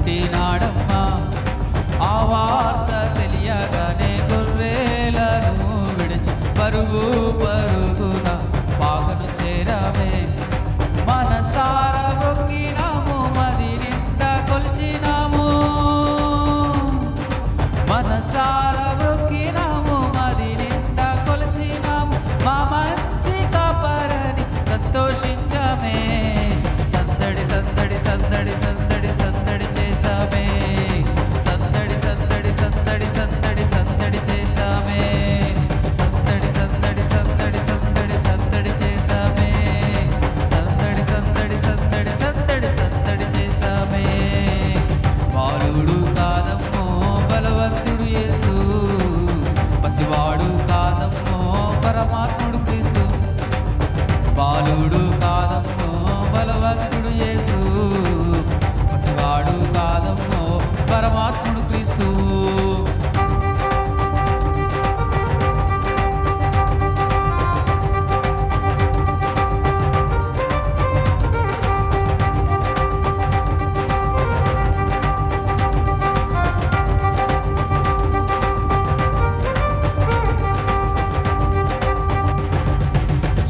పుట్టినాడమ్మా. ఆ వార్త తెలియగానే గొర్రెలను విడిచి పరుగు పరుగున పాకను చేరామే. మనసార మొక్కినాము, మది నిండా కొలిచినాము. మనసార మొక్కినాము, మది నిండా కొలిచినాము. మా మంచి కాపరని సంతోషించామే. సందడి సందడి సందడి సందడి సందడి చేసామే. సందడి సందడి సందడి సందడి సందడి చేసామే. సందడి సందడి సందడి సందడి సందడి చేసామే. సందడి సందడి సందడి సందడి సందడి చేసామే. బాలుడు కాదమ్మో బలవంతుడు యేసు, పసివాడు కాదమ్మో పరమాత్ముడు క్రీస్తు. బాలుడు కాదమ్మో బలవంతుడు యేసు, పసివాడు కాదమ్మో పరమాత్ముడు క్రీస్తు.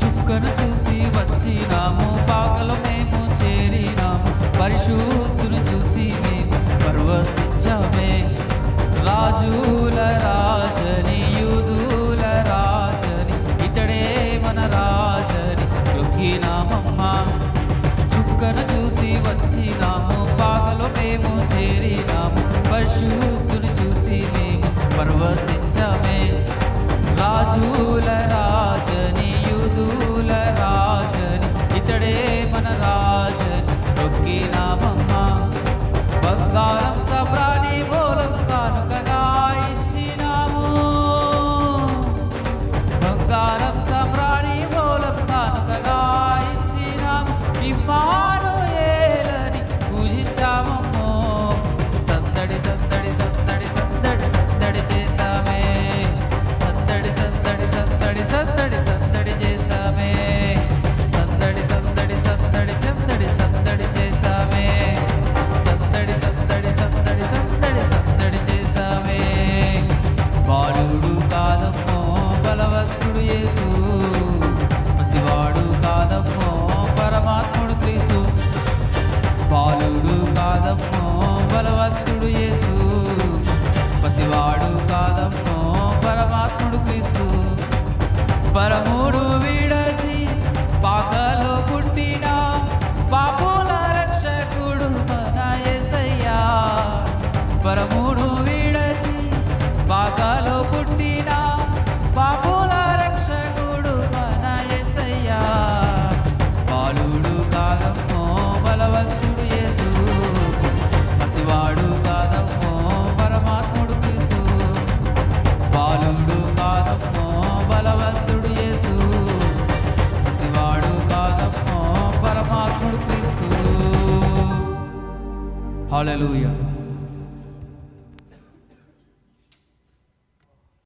చుక్కను చూసి వచ్చినాము, పాకలో మేము చేరినాము. పరిశుద్ధుని చూసి మేము పరవశించామే. రాజుల రాజని, యూదుల రాజని, ఇతడే మన రాజని మొక్కినామమ్మా. చుక్కను చూసి వచ్చినాము, పాకలో మేము చేరినాము. పరిశుద్ధుని చూసి మేము పరవశించామే. రాజుల రాజని, యూదుల రాజని, ఇతడే మన రాజని మొక్కినామమ్మా. బంగారం సబ్రాని మూలం కానుకగా ఇచ్చినాము. బంగారం సబ్రాని మూలం కానుకగా ఇచ్చినాము. ఇమ్మానుయేలని పూజించామమ్మో. సందడి సందడి సందడి సందడి సందడి చేసామే. సందడి సందడి సందడి సందడి సందడి చేసామే. సందడి సందడి సందడి సందడి సందడి చేసామే. సందడి సందడి సందడి సందడి సందడి చేసామే. బాలుడు కాదమ్మో బలవంతుడు యేసు, పసివాడు కాదమ్మో పరమాత్ముడు క్రీస్తు. బాలుడు కాదమ్మో బలవంతుడు యేసు, పసివాడు కాదమ్మో పరమాత్ముడు క్రీస్తు. పరముడు విడచి పాకలో పుట్టిన పాపుల రక్షకుడు మన యేసయ్యా. పరముడు విడచి పాకలో పుట్టిన పాపుల రక్షకుడు మన యేసయ్యా. బాలుడు కాదమ్మో బలవంతుడు యేసు, పసివాడు కాదమ్మో పరమాత్ముడు క్రీస్తు. బాలుడు కాదమ్మో బలవంతుడు యేసు, పసివాడు కాదమ్మో పరమాత్ముడు క్రీస్తు. హల్లెలూయా.